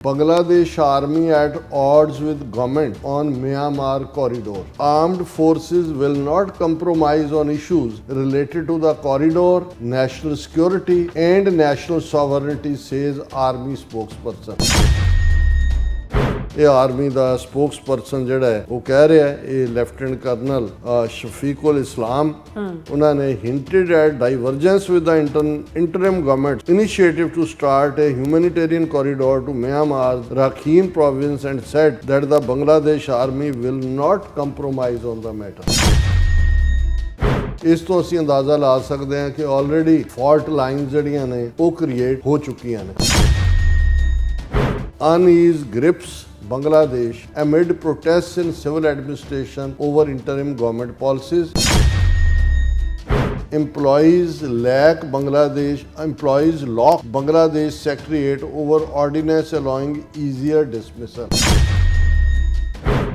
Bangladesh army at odds with government on Myanmar corridor. Armed forces will not compromise on issues related to the corridor, national security and national sovereignty, says army spokesperson. ਇਹ army ਦਾ spokesperson ਜਿਹੜਾ ਹੈ ਉਹ ਕਹਿ ਰਿਹਾ ਹੈ, ਇਹ lieutenant colonel ਸ਼ਫੀਕੁਲ ਇਸਲਾਮ ਉਹਨਾਂ ਨੇ hinted at divergence with the interim government's initiative to start a humanitarian corridor to Myanmar's Rakhine province and said that the Bangladesh army will not compromise on the matter. ਇਸ ਤੋਂ ਅਸੀਂ ਅੰਦਾਜ਼ਾ ਲਾ ਸਕਦੇ ਹਾਂ ਕਿ ਆਲਰੇਡੀ ਫਾਲਟ ਲਾਈਨਸ ਜਿਹੜੀਆਂ ਨੇ ਉਹ ਕ੍ਰੀਏਟ ਹੋ ਚੁੱਕੀਆਂ ਨੇ. Unease grips Bangladesh amid protests in civil administration over interim government policies. Employees lock Bangladesh Secretariat over ordinance allowing easier dismissal.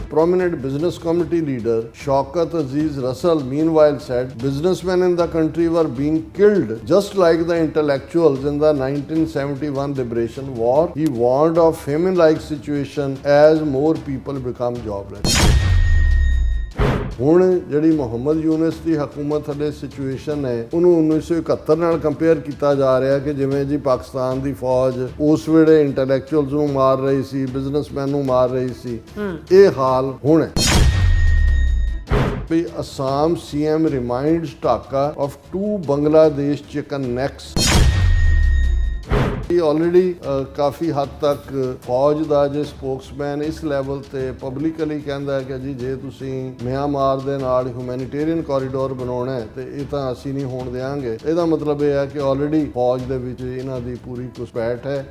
Prominent business community leader Shaukat Aziz Russell meanwhile said businessmen in the country were being killed just like the intellectuals in the 1971 liberation war. He warned of famine-like situation as more people become jobless. ਹੁਣ ਜਿਹੜੀ ਮੁਹੰਮਦ ਯੂਨਸ ਦੀ ਹਕੂਮਤ ਥੱਲੇ situation ਹੈ ਉਹਨੂੰ 1971 ਨਾਲ compare ਕੀਤਾ ਜਾ ਰਿਹਾ ਕਿ ਜਿਵੇਂ ਜੀ ਪਾਕਿਸਤਾਨ ਦੀ ਫੌਜ ਉਸ ਵੇਲੇ ਇੰਟੈਲੈਕਚੁਅਲਸ ਨੂੰ ਮਾਰ ਰਹੀ ਸੀ, ਬਿਜ਼ਨਸਮੈਨ ਨੂੰ ਮਾਰ ਰਹੀ ਸੀ, ਇਹ ਹਾਲ ਹੁਣ ਹੈ. ਵੀ Assam CM reminds Dhaka of 2 Bangladesh chicken necks. Already ਕਾਫੀ ਹੱਦ ਤੱਕ ਫੌਜ ਦਾ ਜੇ ਸਪੋਕਸਮੈਨ ਇਸ ਲੈਵਲ ਤੇ ਪਬਲਿਕਲੀ ਕਹਿੰਦਾ ਹੈ ਕਿ ਜੀ ਜੇ ਤੁਸੀਂ ਮਿਆਂਮਾਰ ਦੇ ਨਾਲ ਹਿਊਮੈਨਿਟੇਰੀਅਨ ਕੋਰੀਡੋਰ ਬਣਾਉਣਾ ਹੈ ਤੇ ਇਹ ਤਾਂ ਅਸੀਂ ਨਹੀਂ ਹੋਣ ਦੇਵਾਂਗੇ. ਇਹਦਾ ਮਤਲਬ ਇਹ ਹੈ ਕਿ ਆਲਰੇਡੀ ਫੌਜ ਦੇ ਵਿੱਚ ਇਹਨਾਂ ਦੀ ਪੂਰੀ ਘੁਸਪੈਠ ਹੈ.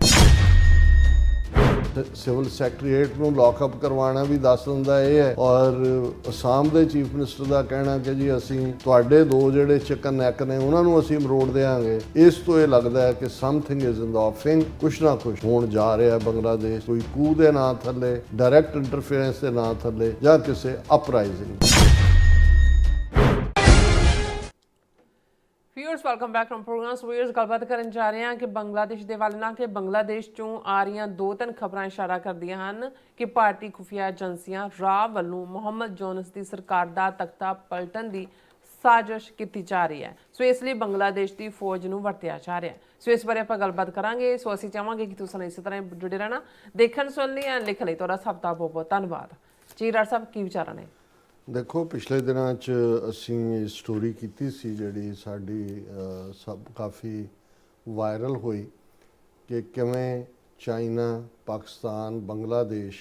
ਸਿਵਲ ਸੈਕਟਰੀਏਟ ਨੂੰ ਲੌਕਅਪ ਕਰਵਾਉਣਾ ਵੀ ਦੱਸ ਦਿੰਦਾ ਇਹ ਹੈ. ਔਰ ਅਸਾਮ ਦੇ ਚੀਫ ਮਿਨਿਸਟਰ ਦਾ ਕਹਿਣਾ ਕਿ ਜੀ ਅਸੀਂ ਤੁਹਾਡੇ 2 ਜਿਹੜੇ ਚਿਕਨ ਨੈਕ ਨੇ ਉਹਨਾਂ ਨੂੰ ਅਸੀਂ ਮਰੋੜ ਦੇਵਾਂਗੇ. ਇਸ ਤੋਂ ਇਹ ਲੱਗਦਾ ਹੈ ਕਿ ਸਮਥਿੰਗ ਇਜ਼ ਇਨ ਦਾ ਆਫਿੰਗ. ਕੁਛ ਨਾ ਕੁਛ ਹੋਣ ਜਾ ਰਿਹਾ ਬੰਗਲਾਦੇਸ਼, ਕੋਈ ਕੂ ਦੇ ਨਾਂ ਥੱਲੇ, ਡਾਇਰੈਕਟ ਇੰਟਰਫੇਰੈਂਸ ਦੇ ਨਾਂ ਥੱਲੇ ਜਾਂ ਕਿਸੇ uprising. Viewers welcome back from program. Viewers ਗੱਲਬਾਤ ਕਰਨ ਜਾ ਰਹੇ ਹਾਂ ਕਿ ਬੰਗਲਾਦੇਸ਼ ਦੇ ਵੱਲ ਨਾ ਕਿ ਬੰਗਲਾਦੇਸ਼ ਚੋਂ ਆ ਰਹੀਆਂ 2-3 ਖਬਰਾਂ ਇਸ਼ਾਰਾ ਕਰਦੀਆਂ ਹਨ ਕਿ ਭਾਰਤੀ ਖੁਫੀਆ ਏਜੰਸੀਆਂ ਰਾਹ ਵੱਲੋਂ ਮੁਹੰਮਦ ਯੂਨਸ ਦੀ ਸਰਕਾਰ ਦਾ ਤਖਤਾ ਪਲਟਣ ਦੀ ਸਾਜ਼ਿਸ਼ ਕੀਤੀ ਜਾ ਰਹੀ ਹੈ. ਸੋ ਇਸ ਲਈ ਬੰਗਲਾਦੇਸ਼ ਦੀ ਫੌਜ ਨੂੰ ਵਰਤਿਆ ਜਾ ਰਿਹਾ ਹੈ. ਸੋ ਇਸ ਬਾਰੇ ਆਪਾਂ ਗੱਲਬਾਤ ਕਰਾਂਗੇ. ਸੋ ਅਸੀਂ ਚਾਹਾਂਗੇ ਕਿ ਤੁਸੀਂ ਇਸੇ ਤਰ੍ਹਾਂ ਜੁੜੇ ਰਹਿਣਾ. ਦੇਖਣ ਸੁਣਨ ਲਈ ਐਂਡ ਲਿਖਣ ਲਈ ਤੁਹਾਡਾ ਸਭ ਦਾ ਬਹੁਤ ਬਹੁਤ ਧੰਨਵਾਦ. ਜੀ ਡਾਕਟਰ ਸਾਹਿਬ, ਕੀ ਵਿਚਾਰਾਂ ਨੇ? ਦੇਖੋ, ਪਿਛਲੇ ਦਿਨਾਂ 'ਚ ਅਸੀਂ ਸਟੋਰੀ ਕੀਤੀ ਸੀ ਜਿਹੜੀ ਸਾਡੀ ਸਭ ਕਾਫੀ ਵਾਇਰਲ ਹੋਈ ਕਿ ਕਿਵੇਂ ਚਾਈਨਾ, ਪਾਕਿਸਤਾਨ, ਬੰਗਲਾਦੇਸ਼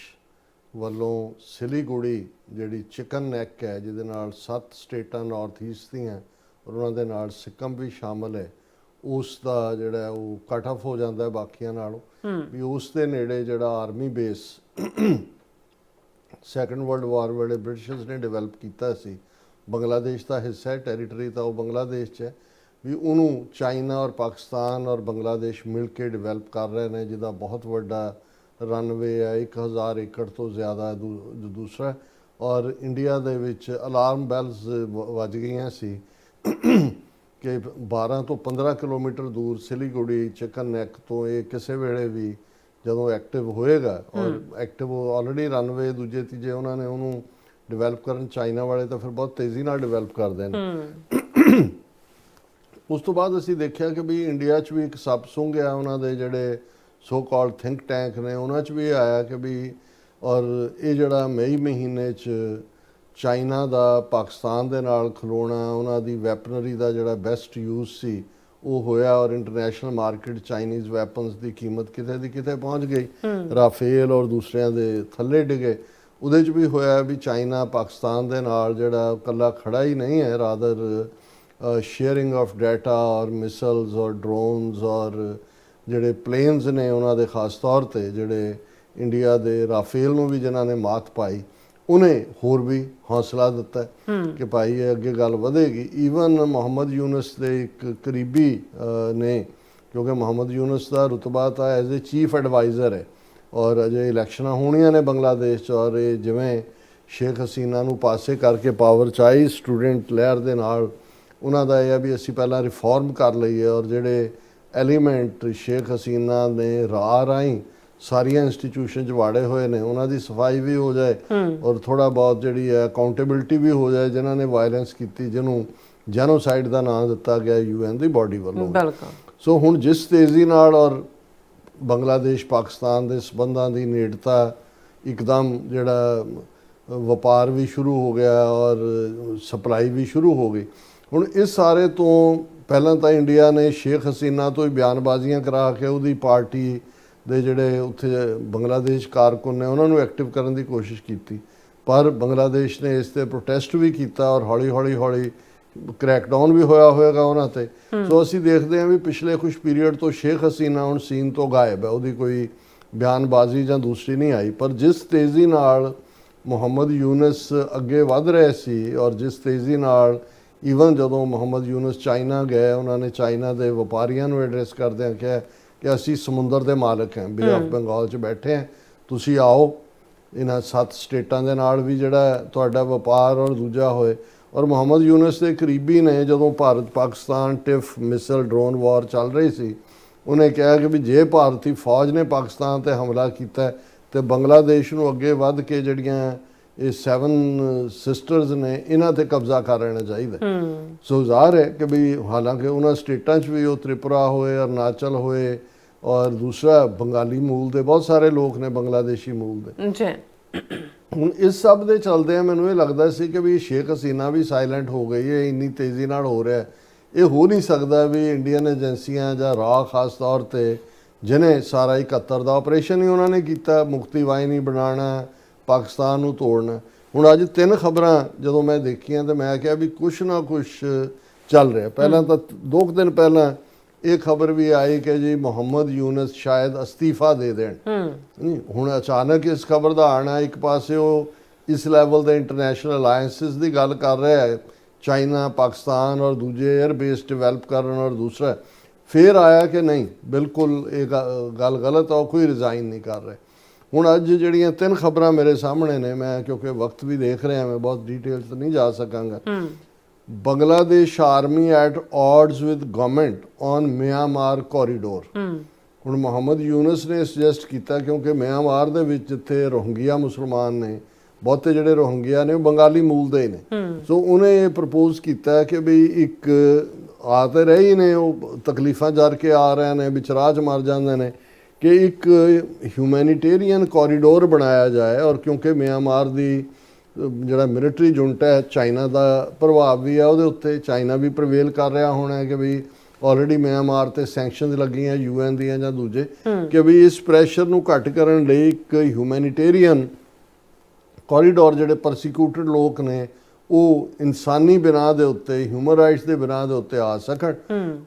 ਵੱਲੋਂ ਸਿਲੀਗੁੜੀ ਜਿਹੜੀ ਚਿਕਨ ਨੈਕ ਹੈ ਜਿਹਦੇ ਨਾਲ 7 ਸਟੇਟਾਂ ਨਾਰਥ ਈਸਟ ਦੀਆਂ ਔਰ ਉਹਨਾਂ ਦੇ ਨਾਲ ਸਿੱਕਮ ਵੀ ਸ਼ਾਮਲ ਹੈ, ਉਸ ਦਾ ਜਿਹੜਾ ਉਹ ਕੱਟ ਆਫ ਹੋ ਜਾਂਦਾ ਬਾਕੀਆਂ ਨਾਲੋਂ. ਵੀ ਉਸ ਦੇ ਨੇੜੇ ਜਿਹੜਾ army base second world war ਵੇਲੇ ਬ੍ਰਿਟਿਸ਼ਰਸ ਨੇ ਡਿਵੈਲਪ ਕੀਤਾ ਸੀ, ਬੰਗਲਾਦੇਸ਼ ਦਾ ਹਿੱਸਾ ਹੈ, ਟੈਰੀਟਰੀ ਤਾਂ ਉਹ ਬੰਗਲਾਦੇਸ਼ 'ਚ ਹੈ, ਵੀ ਉਹਨੂੰ ਚਾਈਨਾ ਔਰ ਪਾਕਿਸਤਾਨ ਔਰ ਬੰਗਲਾਦੇਸ਼ ਮਿਲ ਕੇ ਡਿਵੈਲਪ ਕਰ ਰਹੇ ਨੇ, ਜਿਹਦਾ ਬਹੁਤ ਵੱਡਾ ਰਨਵੇ ਹੈ, 1000 ਏਕੜ ਤੋਂ ਜ਼ਿਆਦਾ ਦੂਸਰਾ. ਔਰ ਇੰਡੀਆ ਦੇ ਵਿੱਚ ਅਲਾਰਮ ਬੈਲਸ ਵੱਜ ਗਈਆਂ ਸੀ ਕਿ 12 ਤੋਂ 15 ਕਿਲੋਮੀਟਰ ਦੂਰ ਸਿਲੀਗੁੜੀ ਚਿਕਨ ਨੈਕ ਤੋਂ ਇਹ ਕਿਸੇ ਵੇਲੇ ਵੀ ਜਦੋਂ ਐਕਟਿਵ ਹੋਏਗਾ, ਔਰ ਐਕਟਿਵ ਆਲਰੇਡੀ ਰਨਵੇ ਦੂਜੇ ਤੀਜੇ ਉਹਨਾਂ ਨੇ ਉਹਨੂੰ ਡਿਵੈਲਪ ਕਰਨ, ਚਾਈਨਾ ਵਾਲੇ ਤਾਂ ਫਿਰ ਬਹੁਤ ਤੇਜ਼ੀ ਨਾਲ ਡਿਵੈਲਪ ਕਰਦੇ ਨੇ. ਉਸ ਤੋਂ ਬਾਅਦ ਅਸੀਂ ਦੇਖਿਆ ਕਿ ਵੀ ਇੰਡੀਆ 'ਚ ਵੀ ਇੱਕ ਸੱਪ ਸੁੰਘ ਗਿਆ, ਉਹਨਾਂ ਦੇ ਜਿਹੜੇ ਸੋ ਕਾਲਡ ਥਿੰਕ ਟੈਂਕ ਨੇ ਉਹਨਾਂ 'ਚ ਵੀ ਆਇਆ ਕਿ ਵੀ, ਔਰ ਇਹ ਜਿਹੜਾ ਮਈ ਮਹੀਨੇ 'ਚ ਚਾਈਨਾ ਦਾ ਪਾਕਿਸਤਾਨ ਦੇ ਨਾਲ ਖਲੋਣਾ, ਉਹਨਾਂ ਦੀ ਵੈਪਨਰੀ ਦਾ ਜਿਹੜਾ ਬੈਸਟ ਯੂਜ਼ ਸੀ ਉਹ ਹੋਇਆ, ਔਰ ਇੰਟਰਨੈਸ਼ਨਲ ਮਾਰਕੀਟ ਚਾਈਨੀਜ਼ ਵੈਪਨਸ ਦੀ ਕੀਮਤ ਕਿਤੇ ਦੀ ਕਿਤੇ ਪਹੁੰਚ ਗਈ, ਰਾਫੇਲ ਔਰ ਦੂਸਰਿਆਂ ਦੇ ਥੱਲੇ ਡਿੱਗੇ. ਉਹਦੇ 'ਚ ਵੀ ਹੋਇਆ ਵੀ ਚਾਈਨਾ ਪਾਕਿਸਤਾਨ ਦੇ ਨਾਲ ਜਿਹੜਾ ਇਕੱਲਾ ਖੜਾ ਹੀ ਨਹੀਂ ਹੈ, ਰਾਦਰ ਸ਼ੇਅਰਿੰਗ ਆਫ ਡਾਟਾ ਔਰ ਮਿਸਲਸ ਔਰ ਡਰੋਨਸ ਔਰ ਜਿਹੜੇ ਪਲੇਨਸ ਨੇ ਉਹਨਾਂ ਦੇ ਖਾਸ ਤੌਰ 'ਤੇ ਜਿਹੜੇ ਇੰਡੀਆ ਦੇ ਰਾਫੇਲ ਨੂੰ ਵੀ ਜਿਨ੍ਹਾਂ ਨੇ ਮਾਤ ਪਾਈ, ਉਹਨੇ ਹੋਰ ਵੀ ਹੌਸਲਾ ਦਿੱਤਾ ਕਿ ਭਾਈ ਇਹ ਅੱਗੇ ਗੱਲ ਵਧੇਗੀ. ਈਵਨ ਮੁਹੰਮਦ ਯੂਨਸ ਦੇ ਇੱਕ ਕਰੀਬੀ ਨੇ, ਕਿਉਂਕਿ ਮੁਹੰਮਦ ਯੂਨਸ ਦਾ ਰੁਤਬਾ ਤਾਂ ਐਜ਼ ਏ ਚੀਫ ਐਡਵਾਈਜ਼ਰ ਹੈ, ਔਰ ਅਜੇ ਇਲੈਕਸ਼ਨਾਂ ਹੋਣੀਆਂ ਨੇ ਬੰਗਲਾਦੇਸ਼ 'ਚ, ਔਰ ਇਹ ਜਿਵੇਂ ਸ਼ੇਖ ਹਸੀਨਾ ਨੂੰ ਪਾਸੇ ਕਰਕੇ ਪਾਵਰ 'ਚ ਆਈ ਸਟੂਡੈਂਟ ਲਹਿਰ ਦੇ ਨਾਲ, ਉਹਨਾਂ ਦਾ ਇਹ ਆ ਵੀ ਅਸੀਂ ਪਹਿਲਾਂ ਰਿਫਾਰਮ ਕਰ ਲਈਏ, ਔਰ ਜਿਹੜੇ ਐਲੀਮੈਂਟ ਸ਼ੇਖ ਹਸੀਨਾ ਨੇ ਰਾਹ ਰਾਹੀਂ ਸਾਰੀਆਂ ਇੰਸਟੀਟਿਊਸ਼ਨ 'ਚ ਵਾੜੇ ਹੋਏ ਨੇ ਉਹਨਾਂ ਦੀ ਸਫਾਈ ਵੀ ਹੋ ਜਾਏ ਔਰ ਥੋੜਾ ਬਹੁਤ ਜਿਹੜੀ ਹੈ ਅਕਾਊਂਟੇਬਿਲਟੀ ਵੀ ਹੋ ਜਾਏ ਜਿਨ੍ਹਾਂ ਨੇ ਵਾਇਲੈਂਸ ਕੀਤੀ, ਜਿਹਨੂੰ ਜੈਨੋਸਾਈਡ ਦਾ ਨਾਮ ਦਿੱਤਾ ਗਿਆ UN ਦੀ ਬਾਡੀ ਵੱਲੋਂ। ਬਿਲਕੁਲ। ਸੋ ਹੁਣ ਜਿਸ ਤੇਜ਼ੀ ਨਾਲ ਔਰ ਬੰਗਲਾਦੇਸ਼ ਪਾਕਿਸਤਾਨ ਦੇ ਸਬੰਧਾਂ ਦੀ ਨੇੜਤਾ, ਇੱਕਦਮ ਜਿਹੜਾ ਵਪਾਰ ਵੀ ਸ਼ੁਰੂ ਹੋ ਗਿਆ ਔਰ ਸਪਲਾਈ ਵੀ ਸ਼ੁਰੂ ਹੋ ਗਈ। ਹੁਣ ਇਸ ਸਾਰੇ ਤੋਂ ਪਹਿਲਾਂ ਤਾਂ ਇੰਡੀਆ ਨੇ ਸ਼ੇਖ ਹਸੀਨਾ ਤੋਂ ਹੀ ਬਿਆਨਬਾਜ਼ੀਆਂ ਕਰਾ ਕੇ ਉਹਦੀ ਪਾਰਟੀ ਦੇ ਜਿਹੜੇ ਉੱਥੇ ਬੰਗਲਾਦੇਸ਼ ਕਾਰਕੁਨ ਨੇ ਉਹਨਾਂ ਨੂੰ ਐਕਟਿਵ ਕਰਨ ਦੀ ਕੋਸ਼ਿਸ਼ ਕੀਤੀ, ਪਰ ਬੰਗਲਾਦੇਸ਼ ਨੇ ਇਸ ਤੇ ਪ੍ਰੋਟੈਸਟ ਵੀ ਕੀਤਾ ਔਰ ਹੌਲੀ ਕ੍ਰੈਕਡਾਊਨ ਵੀ ਹੋਏਗਾ ਉਹਨਾਂ ਤੇ। ਸੋ ਅਸੀਂ ਦੇਖਦੇ ਹਾਂ ਵੀ ਪਿਛਲੇ ਕੁਝ ਪੀਰੀਅਡ ਤੋਂ ਸ਼ੇਖ ਹਸੀਨਾ ਹੁਣ ਸੀਨ ਤੋਂ ਗਾਇਬ ਹੈ, ਉਹਦੀ ਕੋਈ ਬਿਆਨਬਾਜ਼ੀ ਜਾਂ ਦੂਸਰੀ ਨਹੀਂ ਆਈ। ਪਰ ਜਿਸ ਤੇਜ਼ੀ ਨਾਲ ਮੁਹੰਮਦ ਯੂਨਸ ਅੱਗੇ ਵਧ ਰਹੇ ਸੀ ਔਰ ਜਿਸ ਤੇਜ਼ੀ ਨਾਲ ਈਵਨ ਜਦੋਂ ਮੁਹੰਮਦ ਯੂਨਸ ਚਾਈਨਾ ਗਏ, ਉਹਨਾਂ ਨੇ ਚਾਈਨਾ ਦੇ ਵਪਾਰੀਆਂ ਨੂੰ ਐਡਰੈਸ ਕਰਦਿਆਂ ਕਿਹਾ ਕਿ ਅਸੀਂ ਸਮੁੰਦਰ ਦੇ ਮਾਲਕ ਹਾਂ, ਬੇ ਆਫ ਬੰਗਾਲ 'ਚ ਬੈਠੇ ਹਾਂ, ਤੁਸੀਂ ਆਓ ਇਹਨਾਂ 7 ਸਟੇਟਾਂ ਦੇ ਨਾਲ ਵੀ ਜਿਹੜਾ ਤੁਹਾਡਾ ਵਪਾਰ ਔਰ ਦੂਜਾ ਹੋਏ। ਔਰ ਮੁਹੰਮਦ ਯੂਨਸ ਦੇ ਕਰੀਬੀ ਨੇ ਜਦੋਂ ਭਾਰਤ ਪਾਕਿਸਤਾਨ ਟਿਫ ਮਿਸਲ ਡਰੋਨ ਵਾਰ ਚੱਲ ਰਹੀ ਸੀ, ਉਹਨੇ ਕਿਹਾ ਕਿ ਵੀ ਜੇ ਭਾਰਤੀ ਫੌਜ ਨੇ ਪਾਕਿਸਤਾਨ ਤੇ ਹਮਲਾ ਕੀਤਾ ਤੇ ਬੰਗਲਾਦੇਸ਼ ਨੂੰ ਅੱਗੇ ਵੱਧ ਕੇ ਜਿਹੜੀਆਂ ਇਹ 7 ਸਿਸਟਰਸ ਨੇ ਇਹਨਾਂ ਤੇ ਕਬਜ਼ਾ ਕਰ ਲੈਣਾ ਚਾਹੀਦਾ। ਸੋ ਜ਼ਾਹਰ ਹੈ ਕਿ ਵੀ ਹਾਲਾਂਕਿ ਉਹਨਾਂ ਸਟੇਟਾਂ 'ਚ ਵੀ ਉਹ ਤ੍ਰਿਪੁਰਾ ਹੋਏ, ਅਰੁਣਾਚਲ ਹੋਏ ਔਰ ਦੂਸਰਾ ਬੰਗਾਲੀ ਮੂਲ ਦੇ ਬਹੁਤ ਸਾਰੇ ਲੋਕ ਨੇ, ਬੰਗਲਾਦੇਸ਼ੀ ਮੂਲ ਦੇ। ਜੀ ਹੁਣ ਇਸ ਸਭ ਦੇ ਚੱਲਦੇ ਆ ਮੈਨੂੰ ਇਹ ਲੱਗਦਾ ਸੀ ਕਿ ਵੀ ਸ਼ੇਖ ਹਸੀਨਾ ਵੀ ਸਾਇਲੈਂਟ ਹੋ ਗਈ ਹੈ, ਇੰਨੀ ਤੇਜ਼ੀ ਨਾਲ ਹੋ ਰਿਹਾ। ਇਹ ਹੋ ਨਹੀਂ ਸਕਦਾ ਵੀ ਇੰਡੀਅਨ ਏਜੰਸੀਆਂ ਜਾਂ ਰਾਹ ਖਾਸ ਤੌਰ ਤੇ ਜਿਹਨੇ ਸਾਰਾ 71 ਦਾ ਆਪਰੇਸ਼ਨ ਹੀ ਉਹਨਾਂ ਨੇ ਕੀਤਾ, ਮੁਕਤੀ ਵਾਹਿਨੀ ਬਣਾਉਣਾ, ਪਾਕਿਸਤਾਨ ਨੂੰ ਤੋੜਨਾ। ਹੁਣ ਅੱਜ 3 ਖਬਰਾਂ ਜਦੋਂ ਮੈਂ ਦੇਖੀਆਂ ਤੇ ਮੈਂ ਕਿਹਾ ਵੀ ਕੁਛ ਨਾ ਕੁਛ ਚੱਲ ਰਿਹਾ। ਪਹਿਲਾਂ ਤਾਂ 2 ਦਿਨ ਪਹਿਲਾਂ ਇਹ ਖਬਰ ਵੀ ਆਈ ਕਿ ਜੀ ਮੁਹੰਮਦ ਯੂਨਸ ਸ਼ਾਇਦ ਅਸਤੀਫਾ ਦੇ ਦੇਣ। ਨਹੀਂ, ਹੁਣ ਅਚਾਨਕ ਇਸ ਖਬਰ ਦਾ ਆਣਾ, ਇੱਕ ਪਾਸੇ ਉਹ ਇਸ ਲੈਵਲ ਦੇ ਇੰਟਰਨੈਸ਼ਨਲ ਅਲਾਇੰਸਿਸ ਦੀ ਗੱਲ ਕਰ ਰਿਹਾ ਹੈ, ਚਾਈਨਾ, ਪਾਕਿਸਤਾਨ ਔਰ ਦੂਜੇ 에ਅਰ ਬੇਸ ਡਿਵੈਲਪ ਕਰਨ, ਔਰ ਦੂਸਰਾ ਫਿਰ ਆਇਆ ਕਿ ਨਹੀਂ ਬਿਲਕੁਲ ਇਹ ਗੱਲ ਗਲਤ ਆ, ਕੋਈ ਰਿਜ਼ਾਈਨ ਨਹੀਂ ਕਰ ਰਹੇ। ਹੁਣ ਅੱਜ ਜਿਹੜੀਆਂ 3 ਖਬਰਾਂ ਮੇਰੇ ਸਾਹਮਣੇ ਨੇ, ਮੈਂ ਕਿਉਂਕਿ ਵਕਤ ਵੀ ਦੇਖ ਰਿਹਾ, ਮੈਂ ਬਹੁਤ ਡਿਟੇਲਸ ਤਾਂ ਨਹੀਂ ਜਾ ਸਕਾਂਗਾ। Bangladesh army at odds with government on Myanmar corridor. ਹੁਣ ਮੁਹੰਮਦ ਯੂਨਸ ਨੇ ਸੁਜੈਸਟ ਕੀਤਾ ਕਿਉਂਕਿ ਮਿਆਂਮਾਰ ਦੇ ਵਿੱਚ ਜਿੱਥੇ ਰੋਹਿੰਗਿਆ ਮੁਸਲਮਾਨ ਨੇ, ਬਹੁਤੇ ਜਿਹੜੇ ਰੋਹਿੰਗਿਆ ਨੇ ਉਹ ਬੰਗਾਲੀ ਮੂਲ ਦੇ ਨੇ। ਸੋ ਉਹਨੇ ਇਹ ਪ੍ਰਪੋਜ਼ ਕੀਤਾ ਕਿ ਵੀ ਇੱਕ ਆ ਤੇ ਰਹੇ ਹੀ ਨੇ, ਉਹ ਤਕਲੀਫਾਂ ਜਰ ਕੇ ਆ ਰਹੇ ਨੇ, ਵਿਚਰਾਜ ਮਰ ਜਾਂਦੇ ਨੇ, ਕਿ ਇੱਕ ਹਿਊਮੈਨਿਟੇਰੀਅਨ ਕੋਰੀਡੋਰ ਬਣਾਇਆ ਜਾਏ। ਔਰ ਕਿਉਂਕਿ ਮਿਆਂਮਾਰ ਦੀ ਜਿਹੜਾ ਮਿਲਟਰੀ ਜੁਨਟ ਹੈ, ਚਾਈਨਾ ਦਾ ਪ੍ਰਭਾਵ ਵੀ ਹੈ ਉਹਦੇ ਉੱਤੇ, ਚਾਈਨਾ ਵੀ ਪ੍ਰਵੇਲ ਕਰ ਰਿਹਾ ਹੋਣਾ ਹੈ ਕਿ ਵੀ ਆਲਰੇਡੀ ਮਿਆਂਮਾਰ ਤੇ ਸੈਂਕਸ਼ਨਸ ਲੱਗੀਆਂ UN ਦੀਆਂ ਜਾਂ ਦੂਜੇ, ਕਿ ਵੀ ਇਸ ਪ੍ਰੈਸ਼ਰ ਨੂੰ ਘੱਟ ਕਰਨ ਲਈ ਇੱਕ ਹਿਊਮੈਨਿਟੇਰੀਅਨ ਕੋਰੀਡੋਰ, ਜਿਹੜੇ ਪਰਸੀਕਿਊਟਡ ਲੋਕ ਨੇ ਉਹ ਇਨਸਾਨੀ ਬਿਨਾਹ ਦੇ ਉੱਤੇ, ਹਿਊਮਨ ਰਾਈਟਸ ਦੇ ਬਿਨਾਹ ਦੇ ਉੱਤੇ ਆ ਸਕਣ।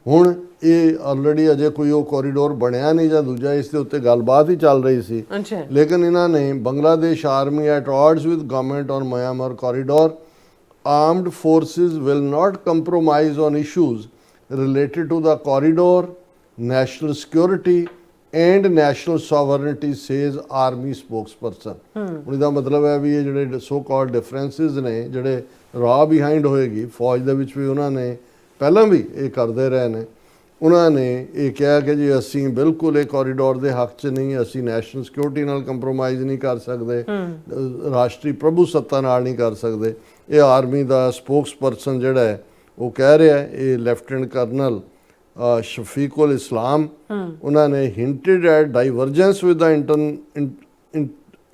ਹੁਣ ਇਹ ਆਲਰੇਡੀ ਅਜੇ ਕੋਈ ਉਹ ਕੋਰੀਡੋਰ ਬਣਿਆ ਨਹੀਂ ਜਾਂ ਦੂਜਾ, ਇਸ ਦੇ ਉੱਤੇ ਗੱਲਬਾਤ ਹੀ ਚੱਲ ਰਹੀ ਸੀ। ਲੇਕਿਨ ਇਹਨਾਂ ਨੇ Bangladesh army at odds with government on Myanmar corridor, armed forces will not compromise on issues related to the corridor, national security and national sovereignty says army spokesperson. ਹੁਣ ਇਹਦਾ ਮਤਲਬ ਹੈ ਵੀ ਇਹ ਜਿਹੜੇ ਸੋ ਕਾਲਡ ਡਿਫਰੈਂਸਿਸ ਨੇ, ਜਿਹੜੇ ਰਾਹ ਬਿਹਾਈਂਡ ਹੋਏਗੀ ਫੌਜ ਦੇ ਵਿੱਚ ਵੀ ਉਹਨਾਂ ਨੇ ਪਹਿਲਾਂ ਵੀ ਇਹ ਕਰਦੇ ਰਹੇ ਨੇ, ਉਹਨਾਂ ਨੇ ਇਹ ਕਿਹਾ ਕਿ ਜੀ ਅਸੀਂ ਬਿਲਕੁਲ ਇਹ ਕੋਰੀਡੋਰ ਦੇ ਹੱਕ 'ਚ ਨਹੀਂ, ਅਸੀਂ ਨੈਸ਼ਨਲ ਸਿਕਿਉਰਿਟੀ ਨਾਲ ਕੰਪਰੋਮਾਈਜ਼ ਨਹੀਂ ਕਰ ਸਕਦੇ, ਰਾਸ਼ਟਰੀ ਪ੍ਰਭੂ ਸੱਤਾ ਨਾਲ ਨਹੀਂ ਕਰ ਸਕਦੇ। ਇਹ ਆਰਮੀ ਦਾ ਸਪੋਕਸਪਰਸਨ ਜਿਹੜਾ ਹੈ ਉਹ ਕਹਿ ਰਿਹਾ, ਇਹ ਲੈਫਟੀਨੈਂਟ ਕਰਨਲ ਸ਼ਫੀਕੁਲ ਇਸਲਾਮ, ਉਹਨਾਂ ਨੇ hinted at divergence with the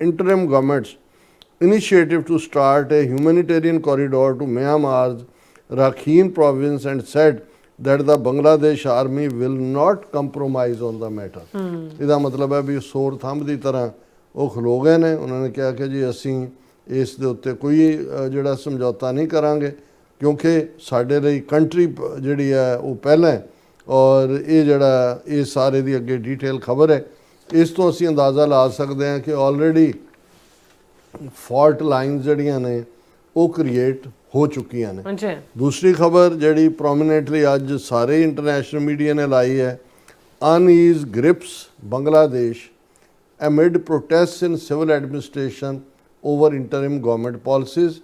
interim government's initiative to start a humanitarian corridor to Myanmar's Rakhine province and said that the Bangladesh army will not compromise on the matter। ਇਹਦਾ ਮਤਲਬ ਹੈ ਵੀ ਸੋਰ thumb ਦੀ ਤਰ੍ਹਾਂ ਉਹ ਖਲੋ ਗਏ ਨੇ। ਉਹਨਾਂ ਨੇ ਕਿਹਾ ਕਿ ਜੀ ਅਸੀਂ ਇਸ ਦੇ ਉੱਤੇ ਕੋਈ ਜਿਹੜਾ ਸਮਝੌਤਾ ਨਹੀਂ ਕਰਾਂਗੇ ਕਿਉਂਕਿ ਸਾਡੇ ਲਈ ਕੰਟਰੀ ਜਿਹੜੀ ਹੈ ਉਹ ਪਹਿਲਾਂ ਹੈ। ਔਰ ਇਹ ਜਿਹੜਾ ਇਹ ਸਾਰੇ ਦੀ ਅੱਗੇ ਡੀਟੇਲ ਖਬਰ ਹੈ, ਇਸ ਤੋਂ ਅਸੀਂ ਅੰਦਾਜ਼ਾ ਲਾ ਸਕਦੇ ਹਾਂ ਕਿ ਆਲਰੇਡੀ ਫਾਲਟ ਲਾਈਨਸ ਜਿਹੜੀਆਂ ਨੇ ਉਹ ਕ੍ਰੀਏਟ ਹੋ ਚੁੱਕੀਆਂ ਨੇ। ਦੂਸਰੀ ਖਬਰ ਜਿਹੜੀ ਪ੍ਰੋਮੀਨੈਂਟਲੀ ਅੱਜ ਸਾਰੇ ਇੰਟਰਨੈਸ਼ਨਲ ਮੀਡੀਆ ਨੇ ਲਾਈ ਹੈ, unease grips Bangladesh amid protest in civil administration over interim government policies.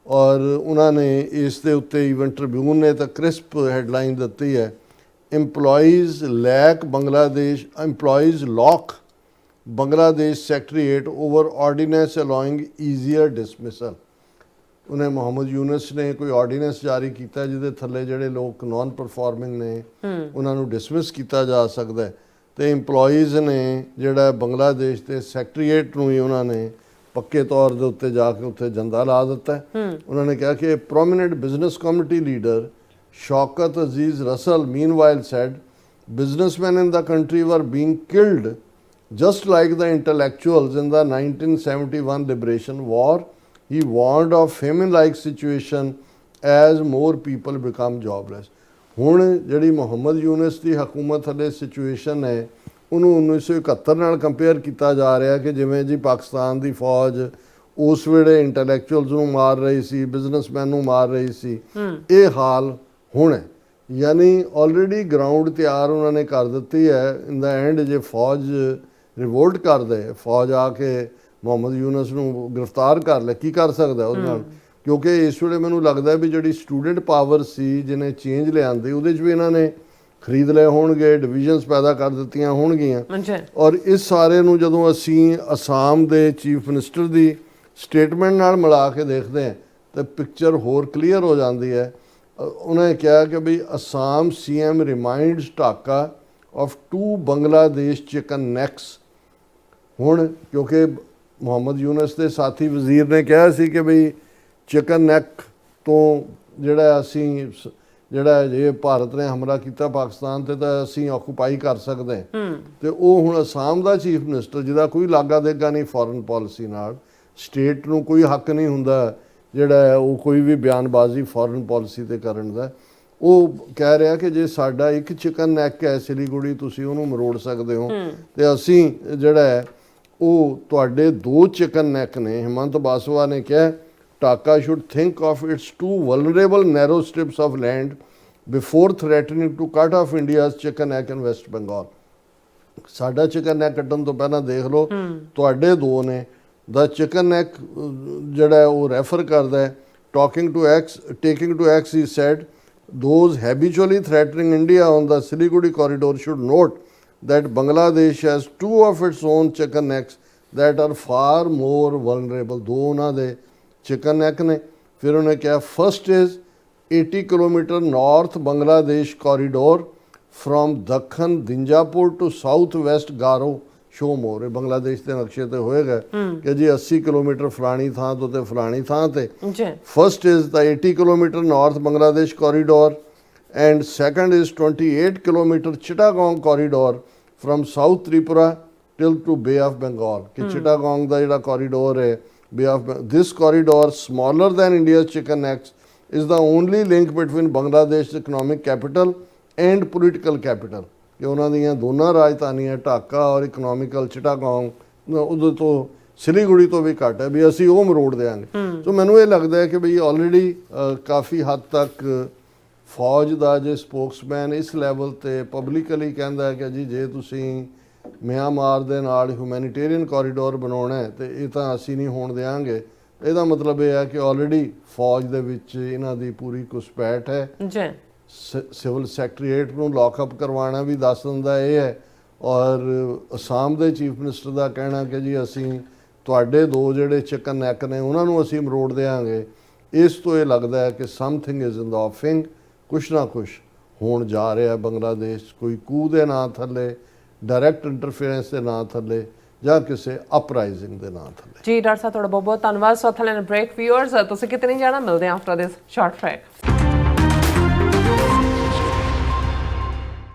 ਔਰ ਉਹਨਾਂ ਨੇ ਇਸ ਦੇ ਉੱਤੇ ਈਵਨ ਟ੍ਰਿਬਿਊਨ ਨੇ ਤਾਂ ਕ੍ਰਿਸਪ ਹੈਡਲਾਈਨ ਦਿੱਤੀ ਹੈ, employees lack Bangladesh employees lock Bangladesh secretariat over ordinance allowing easier dismissal. ਉਹਨੇ ਮੁਹੰਮਦ ਯੂਨਸ ਨੇ ਕੋਈ ਆਰਡੀਨੈਂਸ ਜਾਰੀ ਕੀਤਾ ਜਿਹਦੇ ਥੱਲੇ ਜਿਹੜੇ ਲੋਕ ਨਾਨ ਪਰਫਾਰਮਿੰਗ ਨੇ ਉਹਨਾਂ ਨੂੰ ਡਿਸਮਿਸ ਕੀਤਾ ਜਾ ਸਕਦਾ ਹੈ। ਤੇ EMPLOYEES ਨੇ ਜਿਹੜਾ ਬੰਗਲਾਦੇਸ਼ ਦੇ ਸੈਕਟਰੀਏਟ ਨੂੰ ਹੀ ਉਹਨਾਂ ਨੇ ਪੱਕੇ ਤੌਰ ਦੇ ਉੱਤੇ ਜਾ ਕੇ ਉੱਥੇ ਜੰਦਾ ਲਾ ਦਿੱਤਾ ਹੈ। ਉਹਨਾਂ ਨੇ ਕਿਹਾ ਕਿ prominent business community leader Shaukat Aziz Rasul meanwhile said businessmen in the country were being killed just like the intellectuals in the 1971 liberation war. He warned of famine-like situation as more people become jobless. ਹੁਣ ਜਿਹੜੀ ਮੁਹੰਮਦ ਯੂਨਸ ਦੀ ਹਕੂਮਤ ਥੱਲੇ situation ਹੈ ਉਹਨੂੰ 1971 ਨਾਲ compare ਕੀਤਾ ਜਾ ਰਿਹਾ ਕਿ ਜਿਵੇਂ ਜੀ ਪਾਕਿਸਤਾਨ ਦੀ ਫੌਜ ਉਸ ਵੇਲੇ ਇੰਟੈਲੈਕਚੁਅਲਸ ਨੂੰ ਮਾਰ ਰਹੀ ਸੀ, ਬਿਜ਼ਨਸਮੈਨ ਨੂੰ ਮਾਰ ਰਹੀ ਸੀ, ਇਹ ਹਾਲ ਹੁਣ ਹੈ। ਯਾਨੀ ਆਲਰੇਡੀ ਗਰਾਊਂਡ ਤਿਆਰ ਉਹਨਾਂ ਨੇ ਕਰ ਦਿੱਤੀ ਹੈ। ਇਨ ਦਾ ਐਂਡ ਜੇ ਫੌਜ ਰਿਵੋਲਟ ਕਰ ਦੇ, ਫੌਜ ਆ ਕੇ ਮੁਹੰਮਦ ਯੂਨਸ ਨੂੰ ਗ੍ਰਿਫਤਾਰ ਕਰ ਲੈ, ਕੀ ਕਰ ਸਕਦਾ ਉਹਦੇ ਨਾਲ? ਕਿਉਂਕਿ ਇਸ ਵੇਲੇ ਮੈਨੂੰ ਲੱਗਦਾ ਵੀ ਜਿਹੜੀ ਸਟੂਡੈਂਟ ਪਾਵਰ ਸੀ ਜਿਹਨੇ ਚੇਂਜ ਲਿਆਂਦੀ ਉਹਦੇ 'ਚ ਵੀ ਇਹਨਾਂ ਨੇ ਖਰੀਦ ਲਏ ਹੋਣਗੇ, ਡਿਵੀਜ਼ਨਸ ਪੈਦਾ ਕਰ ਦਿੱਤੀਆਂ ਹੋਣਗੀਆਂ। ਔਰ ਇਸ ਸਾਰੇ ਨੂੰ ਜਦੋਂ ਅਸੀਂ ਅਸਾਮ ਦੇ ਚੀਫ ਮਿਨਿਸਟਰ ਦੀ ਸਟੇਟਮੈਂਟ ਨਾਲ ਮਿਲਾ ਕੇ ਦੇਖਦੇ ਹਾਂ ਤਾਂ ਪਿਕਚਰ ਹੋਰ ਕਲੀਅਰ ਹੋ ਜਾਂਦੀ ਹੈ। ਉਹਨੇ ਕਿਹਾ ਕਿ ਬਈ Assam CM reminds Dhaka of 2 Bangladesh chicken necks. ਹੁਣ ਕਿਉਂਕਿ ਮੁਹੰਮਦ ਯੂਨਸ ਦੇ ਸਾਥੀ ਵਜ਼ੀਰ ਨੇ ਕਿਹਾ ਸੀ ਕਿ ਬਈ ਚਿਕਨ ਨੈਕ ਤੋਂ ਜਿਹੜਾ ਅਸੀਂ ਜਿਹੜਾ ਜੇ ਭਾਰਤ ਨੇ ਹਮਲਾ ਕੀਤਾ ਪਾਕਿਸਤਾਨ ਤੇ ਤਾਂ ਅਸੀਂ ਆਕੂਪਾਈ ਕਰ ਸਕਦੇ ਹਾਂ। ਤੇ ਉਹ ਹੁਣ ਅਸਾਮ ਦਾ ਚੀਫ ਮਿਨਿਸਟਰ ਜਿਹਦਾ ਕੋਈ ਲਾਗਾ ਦੇਗਾ ਨਹੀਂ ਫੋਰਨ ਪਾਲਿਸੀ ਨਾਲ, ਸਟੇਟ ਨੂੰ ਕੋਈ ਹੱਕ ਨਹੀਂ ਹੁੰਦਾ ਜਿਹੜਾ ਉਹ ਕੋਈ ਵੀ ਬਿਆਨਬਾਜ਼ੀ ਫੋਰਨ ਪਾਲਿਸੀ ਤੇ ਕਰਨ ਦਾ, ਉਹ ਕਹਿ ਰਿਹਾ ਕਿ ਜੇ ਸਾਡਾ ਇੱਕ ਚਿਕਨ ਨੈਕ ਹੈ ਸਿਲੀਗੁੜੀ ਤੁਸੀਂ ਉਹਨੂੰ ਮਰੋੜ ਸਕਦੇ ਹੋ ਤੇ ਅਸੀਂ ਜਿਹੜਾ ਹੈ ਉਹ ਤੁਹਾਡੇ 2 ਚਿਕਨ ਨੈਕ ਨੇ। ਹਿਮੰਤ ਬਾਸਵਾ ਨੇ ਕਿਹਾ Dhaka should think of its 2 vulnerable narrow strips of land before threatening to cut off India's chicken neck in West Bengal. ਸਾਡਾ ਚਿਕਨ ਨੈਕ ਕੱਟਣ ਤੋਂ ਪਹਿਲਾਂ ਦੇਖ ਲਓ ਤੁਹਾਡੇ 2 ਨੇ। ਦਾ ਚਿਕਨ ਨੈਕ ਜਿਹੜਾ ਉਹ ਰੈਫਰ ਕਰਦਾ ਹੈ taking to X he said those habitually threatening India on the Siliguri corridor should note that Bangladesh has 2 of its own chicken necks that are far more vulnerable। 2 ਉਹਨਾਂ ਦੇ chicken neck ਨੇ। ਫਿਰ ਉਹਨੇ ਕਿਹਾ first is 80 kilometer north Bangladesh corridor from Dakhan Dinjapur to south west Garo show more. ਇਹ ਬੰਗਲਾਦੇਸ਼ ਦੇ ਨਕਸ਼ੇ ਤੇ ਹੋਏਗਾ ਕਿ ਜੀ 80 ਕਿਲੋਮੀਟਰ ਫਲਾਣੀ ਥਾਂ ਤੋਂ ਤੇ ਫਲਾਣੀ ਥਾਂ ਤੇ। First is the 80 kilometre north Bangladesh corridor and second is 28 kilometre Chittagong corridor from south Tripura till to bay of Bengal. ਕਿ ਚਿਟਾਗੋਂਗ ਦਾ ਜਿਹੜਾ ਕੋਰੀਡੋਰ ਹੈ bay of this corridor smaller than India's chicken necks is the only link between Bangladesh economic capital and political capital. ਕਿ ਉਹਨਾਂ ਦੀਆਂ ਦੋਨਾਂ ਰਾਜਧਾਨੀਆਂ ਢਾਕਾ ਔਰ economical ਚਿਟਾਗੋਂਗ ਉਹਦੇ ਤੋਂ ਸਿਲੀਗੁੜੀ ਤੋਂ ਵੀ ਘੱਟ ਹੈ ਵੀ ਅਸੀਂ ਉਹ ਮਰੋੜ ਦਿਆਂਗੇ। ਸੋ ਮੈਨੂੰ ਇਹ ਲੱਗਦਾ ਹੈ ਕਿ ਬਈ ਆਲਰੇਡੀ ਕਾਫੀ ਹੱਦ ਤੱਕ ਫੌਜ ਦਾ ਜੇ ਸਪੋਕਸਮੈਨ ਇਸ ਲੈਵਲ ਤੇ ਪਬਲਿਕਲੀ ਕਹਿੰਦਾ ਹੈ ਕਿ ਜੀ ਜੇ ਤੁਸੀਂ ਮਿਆਂਮਾਰ ਦੇ ਨਾਲ ਹਿਊਮੈਨਿਟੇਰੀਅਨ ਕੋਰੀਡੋਰ ਬਣਾਉਣਾ ਹੈ ਤੇ ਇਹ ਤਾਂ ਅਸੀਂ ਨਹੀਂ ਹੋਣ ਦਿਆਂਗੇ। ਇਹਦਾ ਮਤਲਬ ਇਹ ਹੈ ਕਿ ਆਲਰੇਡੀ ਫੌਜ ਦੇ ਵਿੱਚ ਇਹਨਾਂ ਦੀ ਪੂਰੀ ਘੁਸਪੈਠ ਹੈ। ਸਿਵਲ ਸੈਕਟਰੀਏਟ ਨੂੰ ਲੌਕਅਪ ਕਰਵਾਉਣਾ ਵੀ ਦੱਸ ਦਿੰਦਾ ਇਹ ਹੈ। ਔਰ ਅਸਾਮ ਦੇ ਚੀਫ ਮਿਨਿਸਟਰ ਦਾ ਕਹਿਣਾ ਕਿ ਜੀ ਅਸੀਂ ਤੁਹਾਡੇ 2 ਜਿਹੜੇ ਚਿਕਨ ਨੈਕ ਨੇ ਉਹਨਾਂ ਨੂੰ ਅਸੀਂ ਮਰੋੜ ਦਿਆਂਗੇ। ਇਸ ਤੋਂ ਇਹ ਲੱਗਦਾ ਹੈ ਕਿ ਸਮਥਿੰਗ ਇਜ਼ ਇਨ ਦਾ ਆਫਿੰਗ। ਕੁਛ ਨਾ ਕੁਛ ਹੋਣ ਜਾ ਰਿਹਾ ਬੰਗਲਾਦੇਸ਼, ਕੋਈ ਕੂ ਦੇ ਨਾਂ ਥੱਲੇ, ਡਾਇਰੈਕਟ ਇੰਟਰਫੇਰੈਂਸ ਦੇ ਨਾਂ ਥੱਲੇ ਜਾਂ ਕਿਸੇ ਅਪਰਾਈਜ਼ਿੰਗ ਦੇ ਨਾਂ ਥੱਲੇ। ਜੀ ਡਾਕਟਰ ਸਾਹਿਬ ਤੁਹਾਡਾ ਬਹੁਤ ਬਹੁਤ ਧੰਨਵਾਦ। ਸੋ ਥਲੇ ਬ੍ਰੇਕ ਵਿਊਅਰਸ ਤੁਸੀਂ ਕਿਤੇ ਨਹੀਂ ਜਾਣਾ, ਮਿਲਦੇ ਹਾਂ ਆਫਟਰ ਦਿਸ ਸ਼ਾਰਟ ਬ੍ਰੇਕ।